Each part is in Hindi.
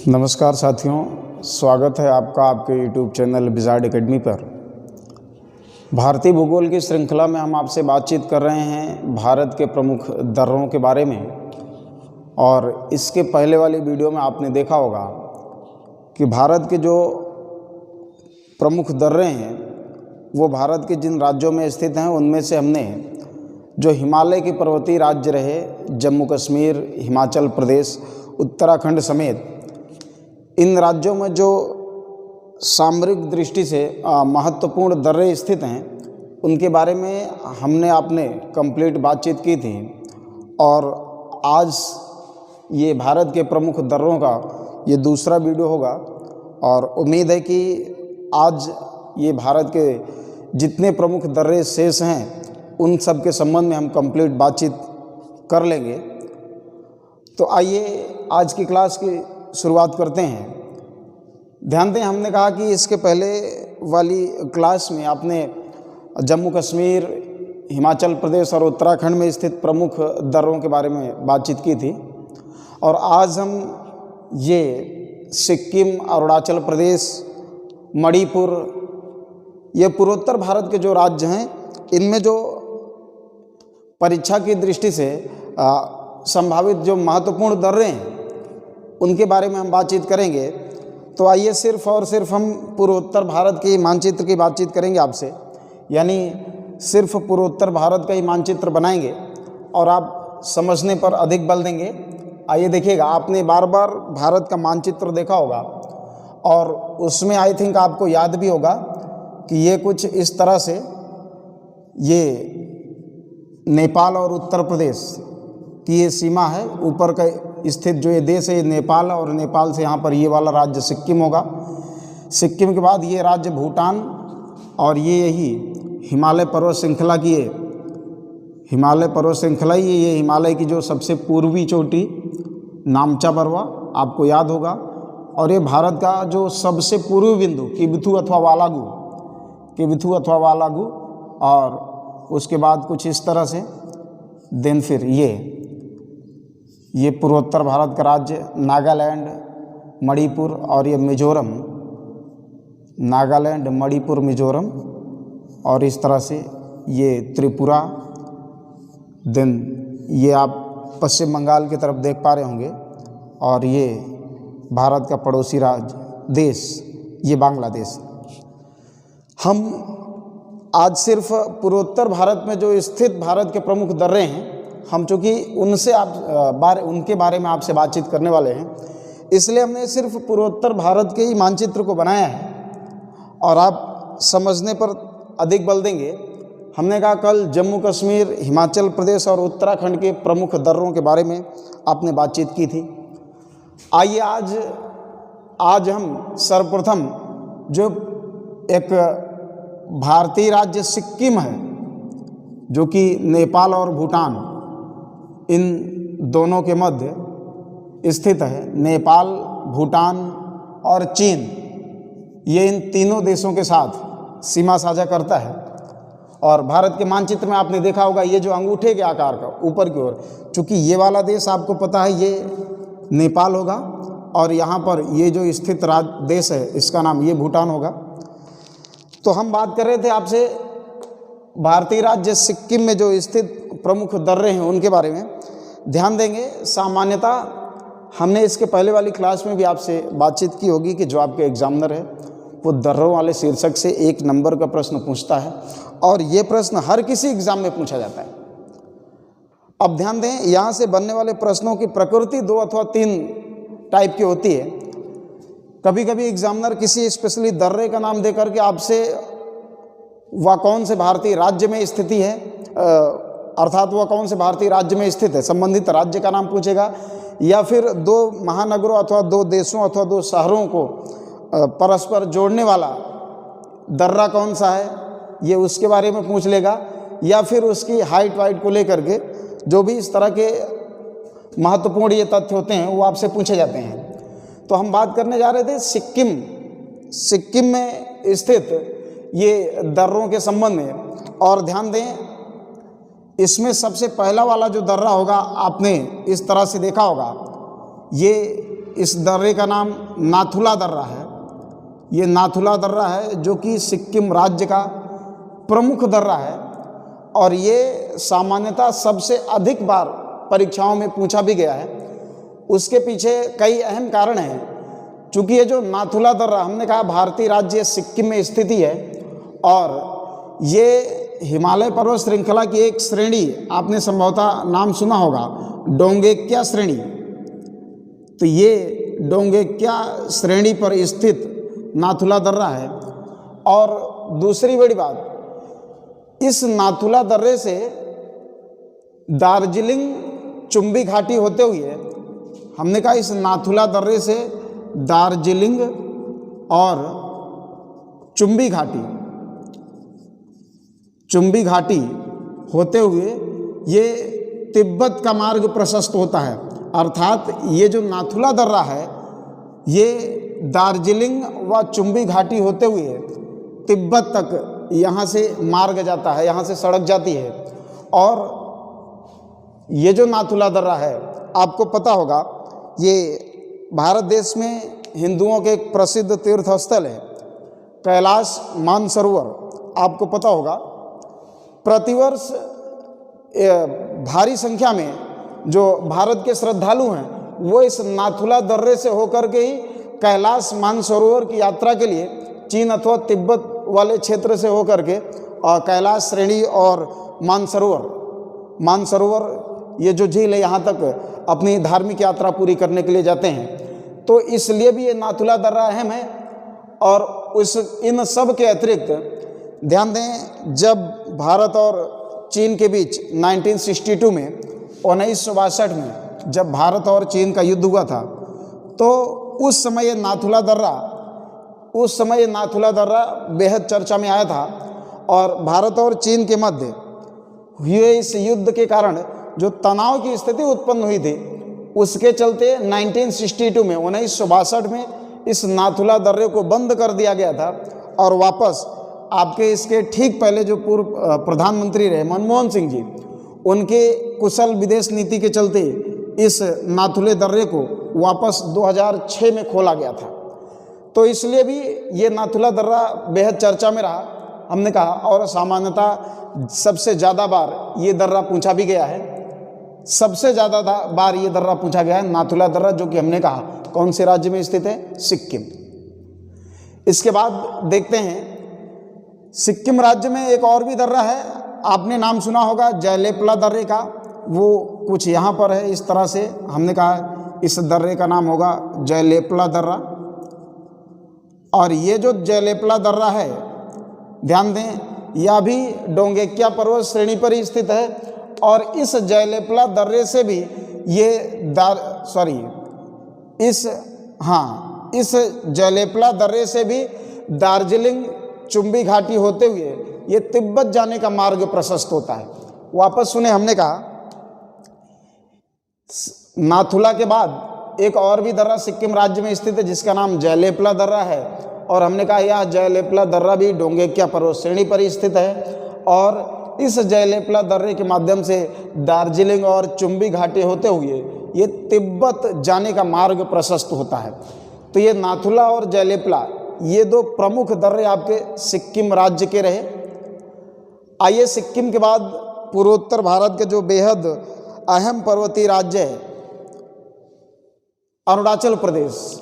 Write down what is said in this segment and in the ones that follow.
नमस्कार साथियों, स्वागत है आपका आपके YouTube चैनल विजार्ड एकेडमी पर। भारतीय भूगोल की श्रृंखला में हम आपसे बातचीत कर रहे हैं भारत के प्रमुख दर्रों के बारे में। और इसके पहले वाली वीडियो में आपने देखा होगा कि भारत के जो प्रमुख दर्रे हैं वो भारत के जिन राज्यों में स्थित हैं उनमें से हमने जो हिमालय के पर्वतीय राज्य रहे जम्मू कश्मीर, हिमाचल प्रदेश, उत्तराखंड समेत इन राज्यों में जो सामरिक दृष्टि से महत्वपूर्ण दर्रे स्थित हैं उनके बारे में हमने आपने कंप्लीट बातचीत की थी। और आज ये भारत के प्रमुख दर्रों का ये दूसरा वीडियो होगा और उम्मीद है कि आज ये भारत के जितने प्रमुख दर्रे शेष हैं उन सब के संबंध में हम कंप्लीट बातचीत कर लेंगे। तो आइए आज की क्लास की शुरुआत करते हैं। ध्यान दें, हमने कहा कि इसके पहले वाली क्लास में आपने जम्मू कश्मीर, हिमाचल प्रदेश और उत्तराखंड में स्थित प्रमुख दर्रों के बारे में बातचीत की थी। और आज हम ये सिक्किम, अरुणाचल प्रदेश, मणिपुर, ये पूर्वोत्तर भारत के जो राज्य हैं इनमें जो परीक्षा की दृष्टि से संभावित जो महत्वपूर्ण दर्रे हैं उनके बारे में हम बातचीत करेंगे। तो आइए सिर्फ और सिर्फ हम पूर्वोत्तर भारत के मानचित्र की बातचीत करेंगे आपसे, यानी सिर्फ पूर्वोत्तर भारत का ही मानचित्र बनाएंगे और आप समझने पर अधिक बल देंगे। आइए देखिएगा, आपने बार बार भारत का मानचित्र देखा होगा और उसमें आई थिंक आपको याद भी होगा कि ये कुछ इस तरह से ये नेपाल और उत्तर प्रदेश की ये सीमा है। ऊपर का स्थित जो ये देश है ये नेपाल, और नेपाल से यहाँ पर ये वाला राज्य सिक्किम होगा। सिक्किम के बाद ये राज्य भूटान, और ये यही हिमालय पर्वत श्रृंखला की है। हिमालय पर्वत श्रृंखला ही ये हिमालय की जो सबसे पूर्वी चोटी नामचा बरवा आपको याद होगा। और ये भारत का जो सबसे पूर्वी बिंदु किबिथु अथवा वालागू, और उसके बाद कुछ इस तरह से देन फिर ये पूर्वोत्तर भारत का राज्य नागालैंड, मणिपुर और ये मिजोरम, नागालैंड, मणिपुर, मिजोरम, और इस तरह से ये त्रिपुरा। देन ये आप पश्चिम बंगाल की तरफ देख पा रहे होंगे। और ये भारत का पड़ोसी राज्य देश ये बांग्लादेश। हम आज सिर्फ पूर्वोत्तर भारत में जो स्थित भारत के प्रमुख दर्रे हैं हम चूँकि उनके बारे में आपसे बातचीत करने वाले हैं, इसलिए हमने सिर्फ पूर्वोत्तर भारत के ही मानचित्र को बनाया है और आप समझने पर अधिक बल देंगे। हमने कहा कल जम्मू कश्मीर, हिमाचल प्रदेश और उत्तराखंड के प्रमुख दर्रों के बारे में आपने बातचीत की थी। आइए आज हम सर्वप्रथम जो एक भारतीय राज्य सिक्किम है जो कि नेपाल और भूटान इन दोनों के मध्य स्थित है। नेपाल, भूटान और चीन ये इन तीनों देशों के साथ सीमा साझा करता है। और भारत के मानचित्र में आपने देखा होगा ये जो अंगूठे के आकार का ऊपर की ओर, चूँकि ये वाला देश आपको पता है ये नेपाल होगा और यहाँ पर ये जो स्थित देश है इसका नाम ये भूटान होगा। तो हम बात कर रहे थे आपसे भारतीय राज्य सिक्किम में जो स्थित प्रमुख दर्रे हैं उनके बारे में। ध्यान देंगे, सामान्यतः हमने इसके पहले वाली क्लास में भी आपसे बातचीत की होगी कि जो आपके एग्जामिनर है वो दर्रों वाले शीर्षक से 1 नंबर का प्रश्न पूछता है और ये प्रश्न हर किसी एग्जाम में पूछा जाता है। अब ध्यान दें, यहाँ से बनने वाले प्रश्नों की प्रकृति 2 अथवा 3 टाइप की होती है। कभी कभी एग्जामिनर किसी स्पेशली दर्रे का नाम दे करके आपसे वह कौन से भारतीय राज्य में स्थिति है, अर्थात वह कौन से भारतीय राज्य में स्थित है, संबंधित राज्य का नाम पूछेगा, या फिर 2 महानगरों अथवा 2 देशों अथवा 2 शहरों को परस्पर जोड़ने वाला दर्रा कौन सा है ये उसके बारे में पूछ लेगा, या फिर उसकी हाइट वाइट को लेकर के जो भी इस तरह के महत्वपूर्ण ये तथ्य होते हैं वो आपसे पूछे जाते हैं। तो हम बात करने जा रहे थे सिक्किम में स्थित ये दर्रों के संबंध में। और ध्यान दें, इसमें सबसे पहला वाला जो दर्रा होगा आपने इस तरह से देखा होगा ये इस दर्रे का नाम नाथुला दर्रा है। ये नाथुला दर्रा है जो कि सिक्किम राज्य का प्रमुख दर्रा है और ये सामान्यतः सबसे अधिक बार परीक्षाओं में पूछा भी गया है। उसके पीछे कई अहम कारण हैं। चूँकि ये जो नाथुला दर्रा हमने कहा भारतीय राज्य सिक्किम में स्थिति है और ये हिमालय पर्वत श्रृंखला की एक श्रेणी, आपने संभवतः नाम सुना होगा डोंगेक्या श्रेणी। तो ये डोंगेक्या श्रेणी पर स्थित नाथुला दर्रा है। और दूसरी बड़ी बात, इस नाथुला दर्रे से दार्जिलिंग चुंबी घाटी होते हुए, हमने कहा इस नाथुला दर्रे से दार्जिलिंग और चुंबी घाटी होते हुए ये तिब्बत का मार्ग प्रशस्त होता है। अर्थात ये जो नाथुला दर्रा है ये दार्जिलिंग व चुंबी घाटी होते हुए तिब्बत तक यहाँ से मार्ग जाता है, यहाँ से सड़क जाती है। और ये जो नाथुला दर्रा है, आपको पता होगा ये भारत देश में हिंदुओं के एक प्रसिद्ध तीर्थ स्थल है कैलाश मानसरोवर। आपको पता होगा प्रतिवर्ष भारी संख्या में जो भारत के श्रद्धालु हैं वो इस नाथुला दर्रे से होकर के ही कैलाश मानसरोवर की यात्रा के लिए चीन अथवा तिब्बत वाले क्षेत्र से होकर के कैलाश श्रेणी और मानसरोवर ये जो झील है यहाँ तक अपनी धार्मिक यात्रा पूरी करने के लिए जाते हैं। तो इसलिए भी ये नाथुला दर्रा अहम है। और इन सब के अतिरिक्त ध्यान दें, जब भारत और चीन के बीच 1962 में 1962 में जब भारत और चीन का युद्ध हुआ था, तो उस समय ये नाथुला दर्रा बेहद चर्चा में आया था। और भारत और चीन के मध्य हुए इस युद्ध के कारण जो तनाव की स्थिति उत्पन्न हुई थी, उसके चलते 1962 में 1962 में इस नाथुला दर्रे को बंद कर दिया गया था। और वापस आपके इसके ठीक पहले जो पूर्व प्रधानमंत्री रहे मनमोहन सिंह जी, उनके कुशल विदेश नीति के चलते इस नाथुले दर्रे को वापस 2006 में खोला गया था। तो इसलिए भी ये नाथुला दर्रा बेहद चर्चा में रहा, हमने कहा। और सामान्यतः सबसे ज़्यादा बार ये दर्रा पूछा भी गया है, सबसे ज़्यादा बार ये दर्रा पूछा गया है नाथुला दर्रा, जो कि हमने कहा कौन से राज्य में स्थित है, सिक्किम। इसके बाद देखते हैं सिक्किम राज्य में एक और भी दर्रा है, आपने नाम सुना होगा जयलेपला दर्रे का। वो कुछ यहाँ पर है इस तरह से, हमने कहा इस दर्रे का नाम होगा जयलेपला दर्रा। और ये जो जयलेपला दर्रा है, ध्यान दें, यह भी डोंगेक्या पर्वत श्रेणी पर ही स्थित है। और इस जयलेपला दर्रे से भी इस जयलेपला दर्रे से भी दार्जिलिंग चुंबी घाटी होते हुए ये तिब्बत जाने का मार्ग प्रशस्त होता है। वापस सुने, हमने कहा नाथुला के बाद एक और भी दर्रा सिक्किम राज्य में स्थित है जिसका नाम जयलेपला दर्रा है। और हमने कहा यह जयलेपला दर्रा भी डोंगेक्या पर्वत श्रेणी पर ही स्थित है। और इस जयलेपला दर्रे के माध्यम से दार्जिलिंग और चुंबी घाटी होते हुए ये तिब्बत जाने का मार्ग प्रशस्त होता है। तो ये नाथुला और जयलेपला ये दो प्रमुख दर्रे आपके सिक्किम राज्य के रहे। आइए सिक्किम के बाद पूर्वोत्तर भारत के जो बेहद अहम पर्वतीय राज्य है अरुणाचल प्रदेश,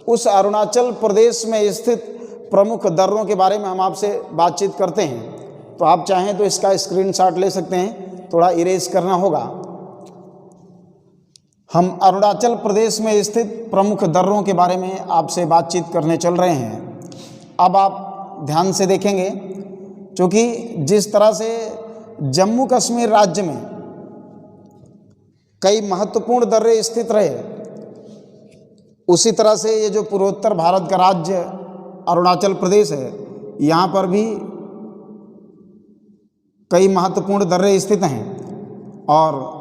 उस अरुणाचल प्रदेश में स्थित प्रमुख दर्रों के बारे में हम आपसे बातचीत करते हैं। तो आप चाहें तो इसका स्क्रीनशॉट ले सकते हैं, थोड़ा इरेज करना होगा। हम अरुणाचल प्रदेश में स्थित प्रमुख दर्रों के बारे में आपसे बातचीत करने चल रहे हैं। अब आप ध्यान से देखेंगे, क्योंकि जिस तरह से जम्मू कश्मीर राज्य में कई महत्वपूर्ण दर्रे स्थित रहे, उसी तरह से ये जो पूर्वोत्तर भारत का राज्य अरुणाचल प्रदेश है, यहाँ पर भी कई महत्वपूर्ण दर्रे स्थित हैं। और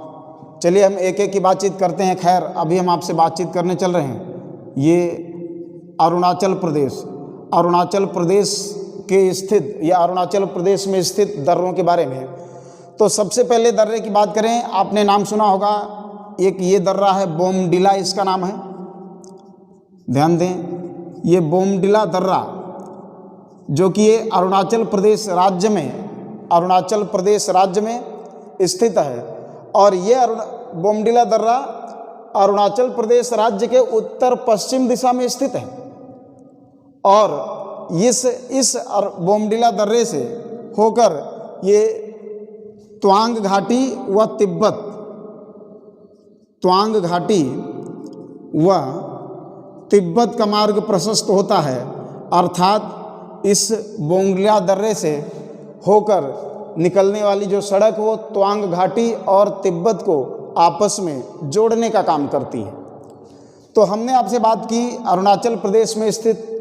चलिए हम एक एक की बातचीत करते हैं। खैर, अभी हम आपसे बातचीत करने चल रहे हैं ये अरुणाचल प्रदेश के स्थित या अरुणाचल प्रदेश में स्थित दर्रों के बारे में। तो सबसे पहले दर्रे की बात करें, आपने नाम सुना होगा एक ये दर्रा है बोमडिला, इसका नाम है, ध्यान दें, ये बोमडिला दर्रा जो कि ये अरुणाचल प्रदेश राज्य में स्थित है। और ये बोमडिला दर्रा अरुणाचल प्रदेश राज्य के उत्तर पश्चिम दिशा में स्थित है। और इस बोमडिला दर्रे से होकर ये त्वांग घाटी व तिब्बत का मार्ग प्रशस्त होता है। अर्थात इस बोमडिला दर्रे से होकर निकलने वाली जो सड़क वो त्वांग घाटी और तिब्बत को आपस में जोड़ने का काम करती है। तो हमने आपसे बात की अरुणाचल प्रदेश में स्थित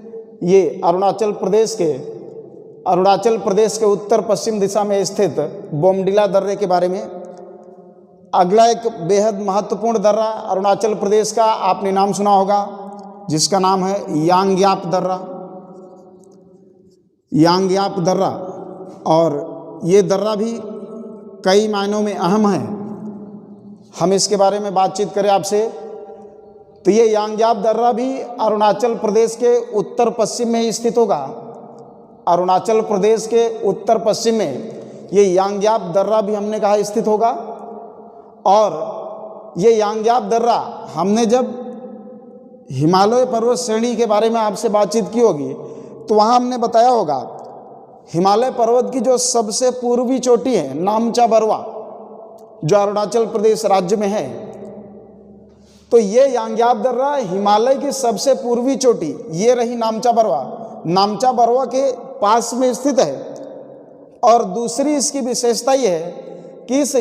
ये अरुणाचल प्रदेश के उत्तर पश्चिम दिशा में स्थित बोमडिला दर्रे के बारे में। अगला एक बेहद महत्वपूर्ण दर्रा अरुणाचल प्रदेश का आपने नाम सुना होगा, जिसका नाम है यांग्याप दर्रा। और ये दर्रा भी कई मायनों में अहम है। हम इसके बारे में बातचीत करें आपसे तो ये यांग्याप दर्रा भी अरुणाचल प्रदेश के उत्तर पश्चिम में स्थित होगा। अरुणाचल प्रदेश के उत्तर पश्चिम में ये यांग्याप दर्रा भी हमने कहा स्थित होगा। और ये यांग्याप दर्रा हमने जब हिमालय पर्वत श्रेणी के बारे में आपसे बातचीत की होगी तो वहाँ हमने बताया होगा हिमालय पर्वत की जो सबसे पूर्वी चोटी है नामचा बरवा, जो अरुणाचल प्रदेश राज्य में है। तो ये यांग्याप दर्रा हिमालय की सबसे पूर्वी चोटी ये रही नामचा बरवा के पास में स्थित है। और दूसरी इसकी विशेषता ये है कि इस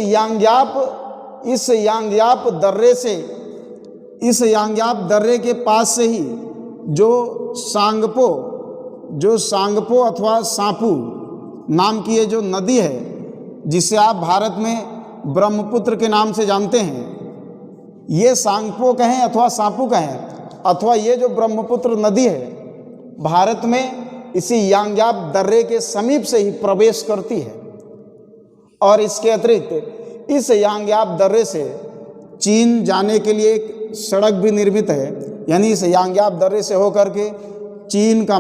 यांग्याप दर्रे के पास से ही जो सांगपो अथवा सापू नाम की ये जो नदी है, जिसे आप भारत में ब्रह्मपुत्र के नाम से जानते हैं, ये सांगपो कहें अथवा सापू कहें, अथवा ये जो ब्रह्मपुत्र नदी है भारत में इसी यांग्याप दर्रे के समीप से ही प्रवेश करती है। और इसके अतिरिक्त इस यांग्याप दर्रे से चीन जाने के लिए एक सड़क भी निर्मित है। यानी इस यांग्याप दर्रे से होकर के चीन का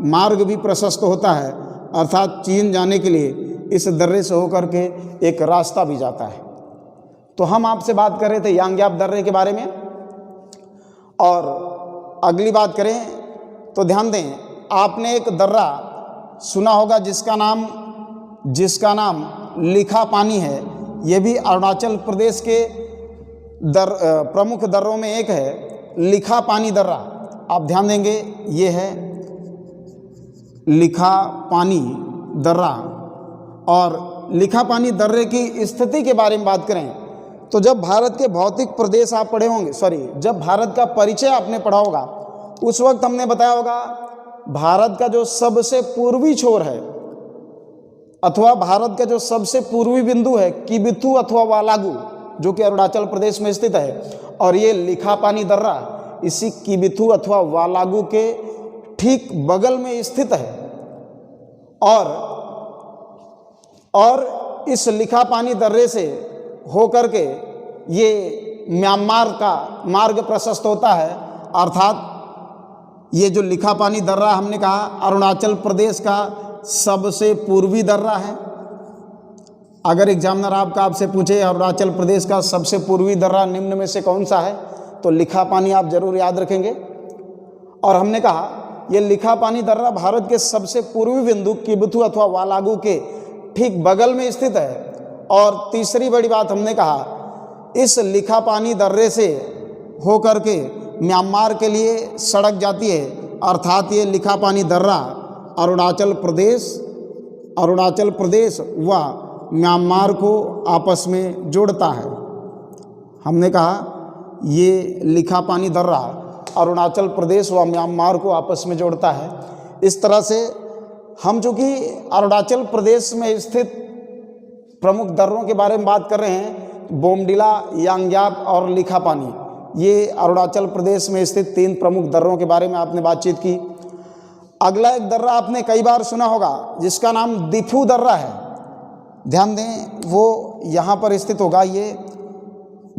मार्ग भी प्रशस्त होता है। अर्थात चीन जाने के लिए इस दर्रे से होकर के एक रास्ता भी जाता है। तो हम आपसे बात कर रहे थे यांग्याप दर्रे के बारे में। और अगली बात करें तो ध्यान दें, आपने एक दर्रा सुना होगा जिसका नाम लिखा पानी है। ये भी अरुणाचल प्रदेश के प्रमुख दर्रों में एक है, लिखा पानी दर्रा। आप ध्यान देंगे ये है लिखा पानी दर्रा। और लिखा पानी दर्रे की स्थिति के बारे में बात करें तो जब भारत के भौतिक प्रदेश आप पढ़े होंगे, जब भारत का परिचय आपने पढ़ा होगा, उस वक्त हमने बताया होगा भारत का जो सबसे पूर्वी छोर है अथवा भारत का जो सबसे पूर्वी बिंदु है किबिथु अथवा वालागू, जो कि अरुणाचल प्रदेश में स्थित है। और ये लिखा पानी दर्रा इसी किबिथु अथवा वालागू के ठीक बगल में स्थित है। और इस लिखा पानी दर्रे से होकर के ये म्यांमार का मार्ग प्रशस्त होता है। अर्थात ये जो लिखा पानी दर्रा हमने कहा अरुणाचल प्रदेश का सबसे पूर्वी दर्रा है। अगर एग्जामिनर आपसे पूछे अरुणाचल प्रदेश का सबसे पूर्वी दर्रा निम्न में से कौन सा है, तो लिखा पानी आप जरूर याद रखेंगे। और हमने कहा ये लिखा पानी दर्रा भारत के सबसे पूर्वी बिंदु किबिथु अथवा वालागू के ठीक बगल में स्थित है। और तीसरी बड़ी बात हमने कहा इस लिखा पानी दर्रे से होकर के म्यांमार के लिए सड़क जाती है। अर्थात ये लिखा पानी दर्रा अरुणाचल प्रदेश व म्यांमार को आपस में जोड़ता है। हमने कहा ये लिखा पानी दर्रा अरुणाचल प्रदेश व म्यांमार को आपस में जोड़ता है। इस तरह से हम चूँकि अरुणाचल प्रदेश में स्थित प्रमुख दर्रों के बारे में बात कर रहे हैं, बोमडिला, यांग्याप और लिखा पानी, ये अरुणाचल प्रदेश में स्थित 3 प्रमुख दर्रों के बारे में आपने बातचीत की। अगला एक दर्रा आपने कई बार सुना होगा जिसका नाम दिफू दर्रा है। ध्यान दें, वो यहाँ पर स्थित होगा। ये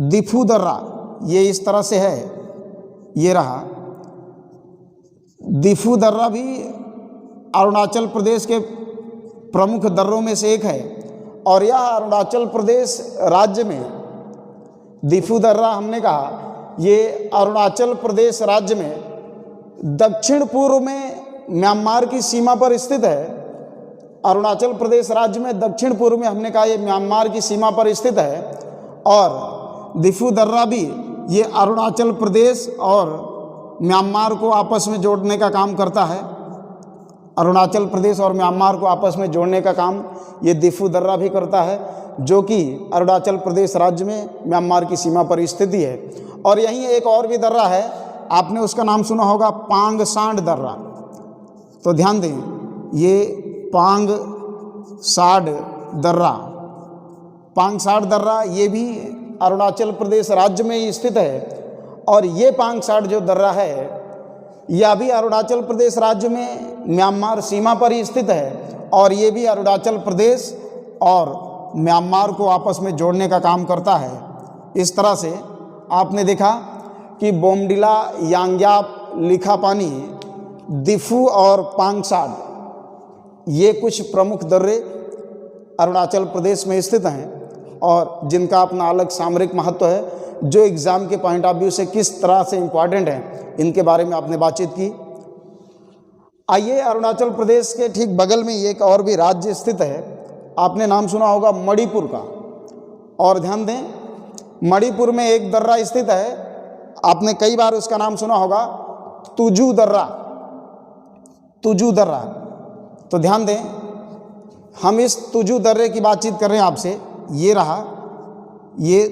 दिफू दर्रा, ये इस तरह से है, ये रहा दिफू दर्रा, भी अरुणाचल प्रदेश के प्रमुख दर्रों में से एक है। और यह अरुणाचल प्रदेश राज्य में, दिफू दर्रा हमने कहा, ये अरुणाचल प्रदेश राज्य में दक्षिण पूर्व में म्यांमार की सीमा पर स्थित है। अरुणाचल प्रदेश राज्य में दक्षिण पूर्व में हमने कहा ये म्यांमार की सीमा पर स्थित है। और दिफू दर्रा भी ये अरुणाचल प्रदेश और म्यांमार को आपस में जोड़ने का काम करता है। अरुणाचल प्रदेश और म्यांमार को आपस में जोड़ने का काम ये दिफू दर्रा भी करता है, जो कि अरुणाचल प्रदेश राज्य में म्यांमार की सीमा पर स्थित है। और यहीं एक और भी दर्रा है, आपने उसका नाम सुना होगा, पांग सांड दर्रा। तो ध्यान दें, ये पांग साड दर्रा, पांग साड दर्रा ये भी अरुणाचल प्रदेश राज्य में ही स्थित है। और ये पांग साड जो दर्रा है, यह भी अरुणाचल प्रदेश राज्य में म्यांमार सीमा पर ही स्थित है। और ये भी अरुणाचल प्रदेश और म्यांमार को आपस में जोड़ने का काम करता है। इस तरह से आपने देखा कि बोमडिला, यांग्याप, लिखापानी, दिफू और पांगसाड, ये कुछ प्रमुख दर्रे अरुणाचल प्रदेश में स्थित हैं और जिनका अपना अलग सामरिक महत्व है, जो एग्ज़ाम के पॉइंट ऑफ व्यू से किस तरह से इम्पॉर्टेंट हैं, इनके बारे में आपने बातचीत की। आइए, अरुणाचल प्रदेश के ठीक बगल में एक और भी राज्य स्थित है, आपने नाम सुना होगा मणिपुर का। और ध्यान दें, मणिपुर में एक दर्रा स्थित है, आपने कई बार उसका नाम सुना होगा, तुजू दर्रा, तुजू दर्रा। तो ध्यान दें, हम इस तुजू दर्रे की बातचीत कर रहे हैं आपसे। ये रहा, ये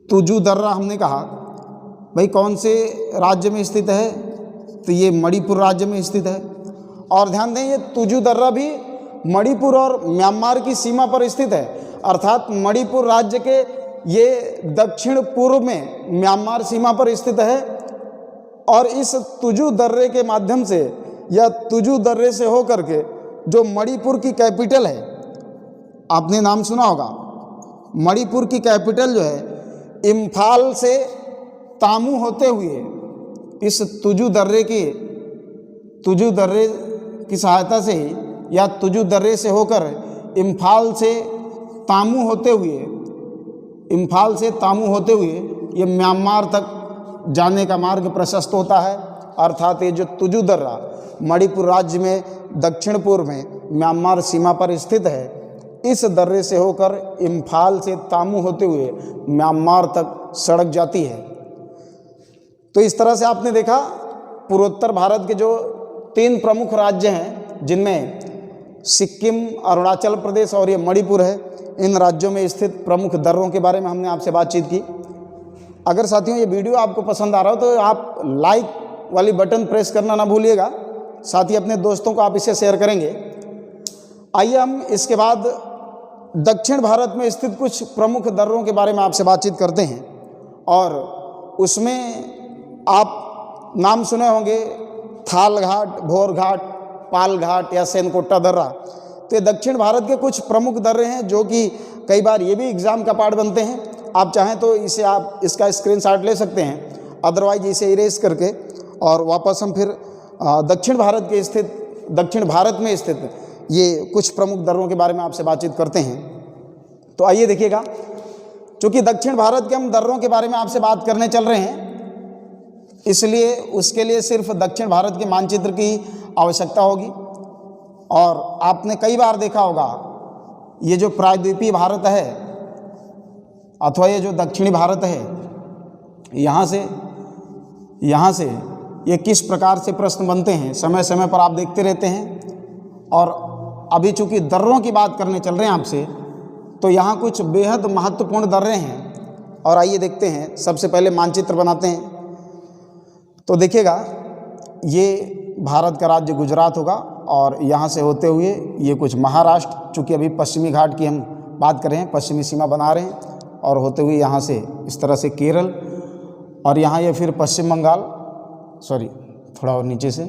तुजू दर्रा हमने कहा, भाई कौन से राज्य में स्थित है, तो ये मणिपुर राज्य में स्थित है। और ध्यान दें, ये तुजू दर्रा भी मणिपुर और म्यांमार की सीमा पर स्थित है, अर्थात मणिपुर राज्य के ये दक्षिण पूर्व में म्यांमार सीमा पर स्थित है। और इस तुजू दर्रे के माध्यम से या तुजू दर्रे से होकर के जो मणिपुर की कैपिटल है, आपने नाम सुना होगा, मणिपुर की कैपिटल जो है, इम्फाल से तामू होते हुए इस तुजू दर्रे की सहायता से ही या तुजू दर्रे से होकर इम्फाल से तामू होते हुए ये म्यांमार तक जाने का मार्ग प्रशस्त होता है। अर्थात ये जो तुजू दर्रा मणिपुर राज्य में दक्षिण पूर्व में म्यांमार सीमा पर स्थित है, इस दर्रे से होकर इम्फाल से तामू होते हुए म्यांमार तक सड़क जाती है। तो इस तरह से आपने देखा पूर्वोत्तर भारत के जो 3 प्रमुख राज्य हैं, जिनमें सिक्किम, अरुणाचल प्रदेश और ये मणिपुर है, इन राज्यों में स्थित प्रमुख दर्रों के बारे में हमने आपसे बातचीत की। अगर साथियों ये वीडियो आपको पसंद आ रहा हो तो आप लाइक वाली बटन प्रेस करना ना भूलिएगा, साथ ही अपने दोस्तों को आप इसे शेयर करेंगे। आइए हम इसके बाद दक्षिण भारत में स्थित कुछ प्रमुख दर्रों के बारे में आपसे बातचीत करते हैं। और उसमें आप नाम सुने होंगे थाल घाट, भोर घाट, पाल घाट या सेनकोटा दर्रा। तो ये दक्षिण भारत के कुछ प्रमुख दर्रे हैं जो कि कई बार ये भी एग्ज़ाम का पार्ट बनते हैं। आप चाहें तो इसे आप इसका स्क्रीनशॉट ले सकते हैं, अदरवाइज इसे इरेज करके और वापस हम फिर दक्षिण भारत में स्थित ये कुछ प्रमुख दर्रों के बारे में आपसे बातचीत करते हैं। तो आइए देखिएगा, चूँकि दक्षिण भारत के हम दर्रों के बारे में आपसे बात करने चल रहे हैं, इसलिए उसके लिए सिर्फ दक्षिण भारत के मानचित्र की आवश्यकता होगी। और आपने कई बार देखा होगा, ये जो प्रायद्वीपीय भारत है अथवा ये जो दक्षिणी भारत है, यहाँ से ये किस प्रकार से प्रश्न बनते हैं, समय समय पर आप देखते रहते हैं। और अभी चूँकि दर्रों की बात करने चल रहे हैं आपसे, तो यहाँ कुछ बेहद महत्वपूर्ण दर्रे हैं। और आइए देखते हैं, सबसे पहले मानचित्र बनाते हैं। तो देखिएगा, ये भारत का राज्य गुजरात होगा और यहाँ से होते हुए ये कुछ महाराष्ट्र, चूँकि अभी पश्चिमी घाट की हम बात कर रहे हैं, पश्चिमी सीमा बना रहे हैं, और होते हुए यहाँ से इस तरह से केरल, और यहाँ ये फिर पश्चिम बंगाल, थोड़ा और नीचे से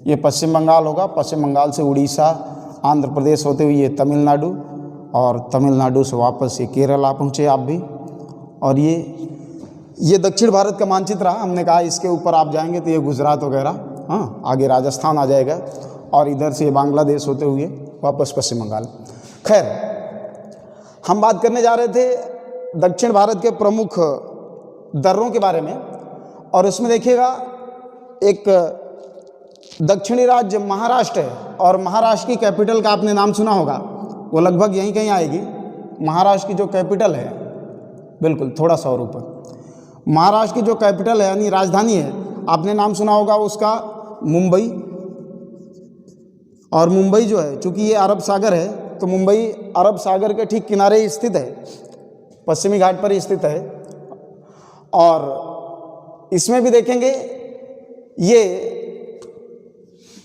ये पश्चिम बंगाल होगा, पश्चिम बंगाल से उड़ीसा, आंध्र प्रदेश होते हुए ये तमिलनाडु, और तमिलनाडु से वापस ये केरल आ पहुँचे आप भी। और ये दक्षिण भारत का मानचित्र रहा। हमने कहा इसके ऊपर आप जाएंगे तो ये गुजरात वगैरह, हाँ, आगे राजस्थान आ जाएगा और इधर से ये बांग्लादेश होते हुए वापस पश्चिम बंगाल। खैर, हम बात करने जा रहे थे दक्षिण भारत के प्रमुख दर्रों के बारे में, और उसमें देखिएगा एक दक्षिणी राज्य महाराष्ट्र है, और महाराष्ट्र की कैपिटल का आपने नाम सुना होगा, वो लगभग यहीं कहीं आएगी। महाराष्ट्र की जो कैपिटल है, बिल्कुल थोड़ा सा और ऊपर, महाराष्ट्र की जो कैपिटल है यानी राजधानी है, आपने नाम सुना होगा उसका मुंबई। और मुंबई जो है, चूँकि ये अरब सागर है, तो मुंबई अरब सागर के ठीक किनारे स्थित है, पश्चिमी घाट पर ही स्थित है। और इसमें भी देखेंगे ये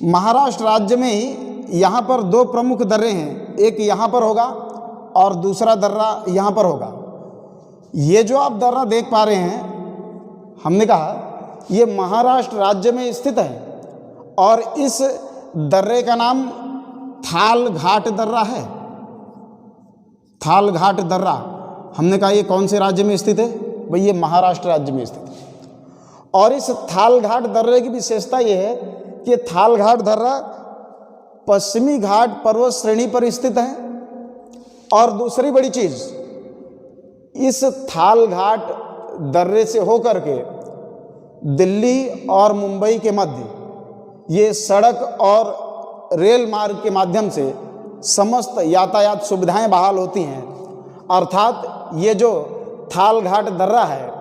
महाराष्ट्र राज्य में ही यहाँ पर दो प्रमुख दर्रे हैं, एक यहाँ पर होगा और दूसरा दर्रा यहाँ पर होगा। ये जो आप दर्रा देख पा रहे हैं, हमने कहा ये महाराष्ट्र राज्य में स्थित है, और इस दर्रे का नाम थाल घाट दर्रा है। थाल घाट दर्रा, हमने कहा ये कौन से राज्य में स्थित है? भाई ये महाराष्ट्र राज्य में स्थित है। और इस थाल घाट दर्रे की विशेषता ये है कि थाल घाट दर्रा पश्चिमी घाट पर्वत श्रेणी पर स्थित है। और दूसरी बड़ी चीज, इस थाल घाट दर्रे से होकर के दिल्ली और मुंबई के मध्य ये सड़क और रेल मार्ग के माध्यम से समस्त यातायात सुविधाएं बहाल होती हैं। अर्थात ये जो थाल घाट दर्रा है,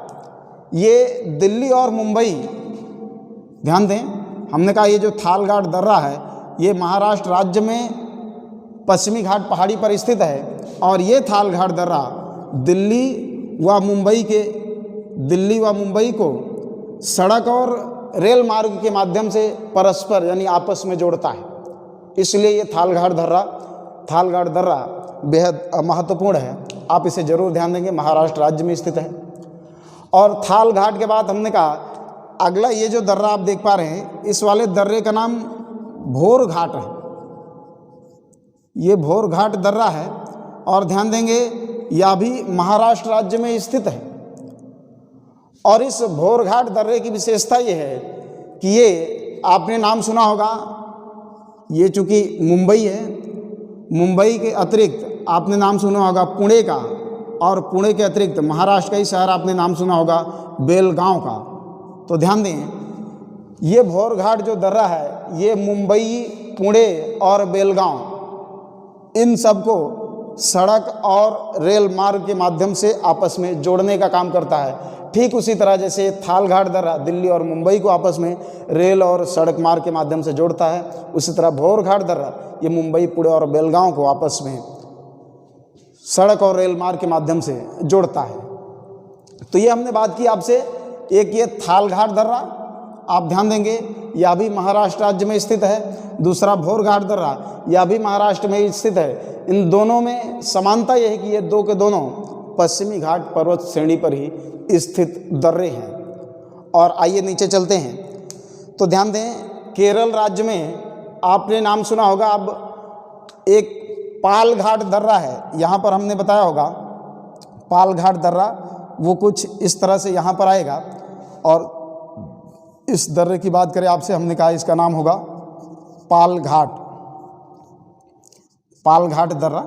ये दिल्ली और मुंबई, ध्यान दें, हमने कहा ये जो थाल घाट दर्रा है ये महाराष्ट्र राज्य में पश्चिमी घाट पहाड़ी पर स्थित है, और ये थाल घाट दर्रा दिल्ली व मुंबई को सड़क और रेल मार्ग के माध्यम से परस्पर यानी आपस में जोड़ता है। इसलिए ये थाल घाट दर्रा बेहद महत्वपूर्ण है। आप इसे जरूर ध्यान देंगे, महाराष्ट्र राज्य में स्थित है। और थाल घाट के बाद हमने कहा अगला ये जो दर्रा आप देख पा रहे हैं, इस वाले दर्रे का नाम भोर घाट है। ये भोर घाट दर्रा है, और ध्यान देंगे यह भी महाराष्ट्र राज्य में स्थित है। और इस भोर घाट दर्रे की विशेषता ये है कि ये आपने नाम सुना होगा, ये चूँकि मुंबई है, मुंबई के अतिरिक्त आपने नाम सुना होगा पुणे का, और पुणे के अतिरिक्त महाराष्ट्र का ही शहर आपने नाम सुना होगा बेलगांव का। तो ध्यान दें, ये भोर घाट जो दर्रा है ये मुंबई, पुणे और बेलगांव इन सबको सड़क और रेल मार्ग के माध्यम से आपस में जोड़ने का काम करता है। ठीक उसी तरह जैसे थाल घाट दर्रा दिल्ली और मुंबई को आपस में रेल और सड़क मार्ग के माध्यम से जोड़ता है, उसी तरह भोर घाट दर्रा ये मुंबई, पुणे और बेलगांव को आपस में सड़क और रेल मार्ग के माध्यम से जोड़ता है। तो ये हमने बात की आपसे, एक ये थाल घाट दर्रा, आप ध्यान देंगे यह भी महाराष्ट्र राज्य में स्थित है। दूसरा भोर घाट दर्रा, यह भी महाराष्ट्र में स्थित है। इन दोनों में समानता यह है कि ये दो के दोनों पश्चिमी घाट पर्वत श्रेणी पर ही स्थित दर्रे हैं। और आइए नीचे चलते हैं, तो ध्यान दें केरल राज्य में आपने नाम सुना होगा, अब एक पाल घाट दर्रा है। यहाँ पर हमने बताया होगा पाल घाट दर्रा वो कुछ इस तरह से यहाँ पर आएगा। और इस दर्रे की बात करें आपसे, हमने कहा इसका नाम होगा पाल घाट दर्रा,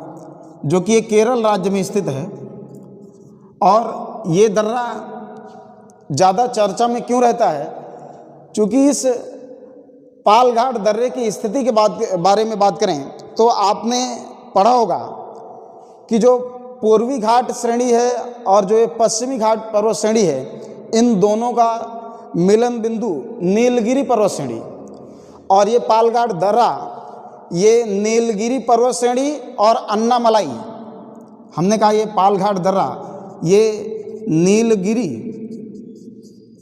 जो कि केरल राज्य में स्थित है। और ये दर्रा ज़्यादा चर्चा में क्यों रहता है? क्योंकि इस पाल घाट दर्रे की स्थिति के बारे में बात करें तो आपने पढ़ा होगा कि जो पूर्वी घाट श्रेणी है और जो ये पश्चिमी घाट पर्वत श्रेणी है, इन दोनों का मिलन बिंदु नीलगिरी पर्वत श्रेणी। और ये पाल घाट दर्रा ये नीलगिरी पर्वत श्रेणी और अन्नामलाई, हमने कहा ये पाल घाट दर्रा ये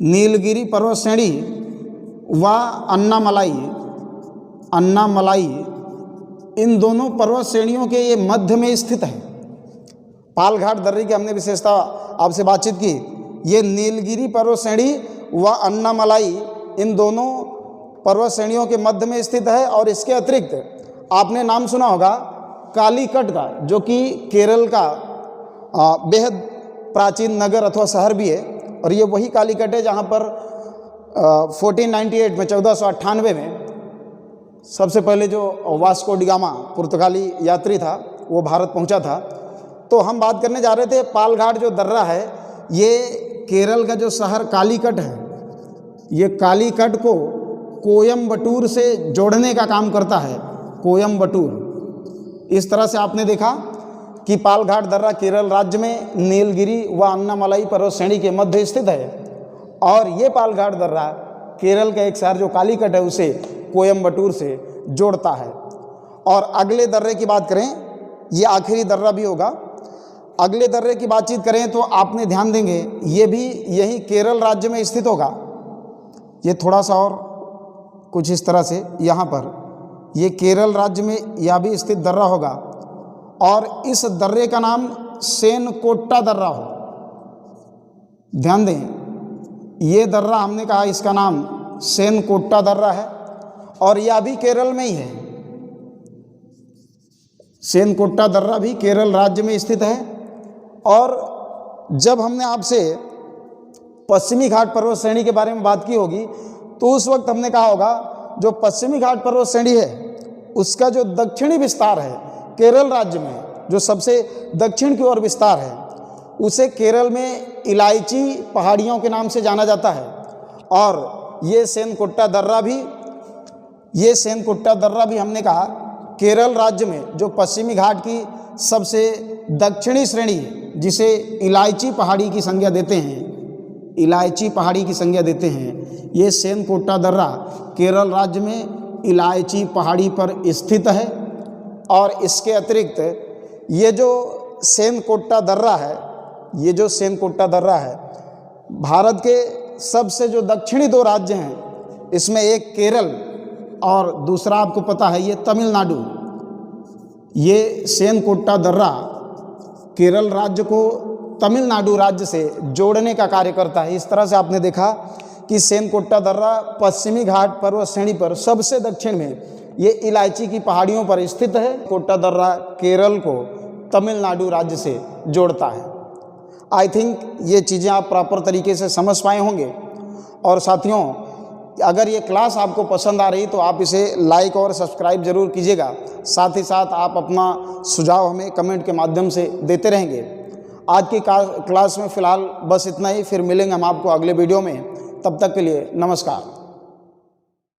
नीलगिरी पर्वत श्रेणी व अन्नामलाई इन दोनों पर्वत श्रेणियों के ये मध्य में स्थित है। पाल घाट दर्रे की हमने विशेषता आपसे बातचीत की, ये नीलगिरी पर्वत श्रेणी व अन्नामलाई इन दोनों पर्वत श्रेणियों के मध्य में स्थित है। और इसके अतिरिक्त आपने नाम सुना होगा कालीकट का, जो कि केरल का बेहद प्राचीन नगर अथवा शहर भी है। और ये वही कालीकट है जहाँ पर 1498 में 1498 में सबसे पहले जो वास्को डी गामा पुर्तगाली यात्री था वो भारत पहुंचा था। तो हम बात करने जा रहे थे पालघाट जो दर्रा है, ये केरल का जो शहर कालीकट है, ये कालीकट को कोयम्बटूर से जोड़ने का काम करता है। कोयम्बटूर, इस तरह से आपने देखा कि पालघाट दर्रा केरल राज्य में नीलगिरी व अन्नामलाई पर्वत श्रेणी के मध्य स्थित है। और ये पालघाट दर्रा केरल का एक शहर जो कालीकट है उसे कोयम्बटूर से जोड़ता है। और अगले दर्रे की बात करें, ये आखिरी दर्रा भी होगा। अगले दर्रे की बातचीत करें तो आपने ध्यान देंगे ये भी यही केरल राज्य में स्थित होगा। ये थोड़ा सा और कुछ इस तरह से यहाँ पर ये केरल राज्य में यह भी स्थित दर्रा होगा। और इस दर्रे का नाम सेनकोट्टा दर्रा हो। ध्यान दें, ये दर्रा हमने कहा इसका नाम सेनकोट्टा दर्रा है और यह भी केरल में ही है। सेनकोट्टा दर्रा भी केरल राज्य में स्थित है। और जब हमने आपसे पश्चिमी घाट पर्वत श्रेणी के बारे में बात की होगी तो उस वक्त हमने कहा होगा जो पश्चिमी घाट पर्वत श्रेणी है उसका जो दक्षिणी विस्तार है केरल राज्य में, जो सबसे दक्षिण की ओर विस्तार है, उसे केरल में इलायची पहाड़ियों के नाम से जाना जाता है। और ये सेनकोट्टा दर्रा भी हमने कहा केरल राज्य में जो पश्चिमी घाट की सबसे दक्षिणी श्रेणी है, जिसे इलायची पहाड़ी की संज्ञा देते हैं, इलायची पहाड़ी की संज्ञा देते हैं, ये सेनकोट्टा दर्रा केरल राज्य में इलायची पहाड़ी पर स्थित है। और इसके अतिरिक्त ये जो सेनकोट्टा दर्रा है, ये जो सेनकोट्टा दर्रा है भारत के सबसे जो दक्षिणी दो राज्य हैं, इसमें एक केरल और दूसरा आपको पता है ये तमिलनाडु। ये सेनकोट्टा दर्रा केरल राज्य को तमिलनाडु राज्य से जोड़ने का कार्य करता है। इस तरह से आपने देखा कि सेनकोट्टा दर्रा पश्चिमी घाट पर्वत श्रेणी पर सबसे दक्षिण में ये इलायची की पहाड़ियों पर स्थित है। कोट्टा दर्रा केरल को तमिलनाडु राज्य से जोड़ता है। आई थिंक ये चीज़ें आप प्रॉपर तरीके से समझ पाए होंगे। और साथियों, अगर ये क्लास आपको पसंद आ रही तो आप इसे लाइक और सब्सक्राइब जरूर कीजिएगा। साथ ही साथ आप अपना सुझाव हमें कमेंट के माध्यम से देते रहेंगे। आज की क्लास में फ़िलहाल बस इतना ही, फिर मिलेंगे हम आपको अगले वीडियो में। तब तक के लिए नमस्कार।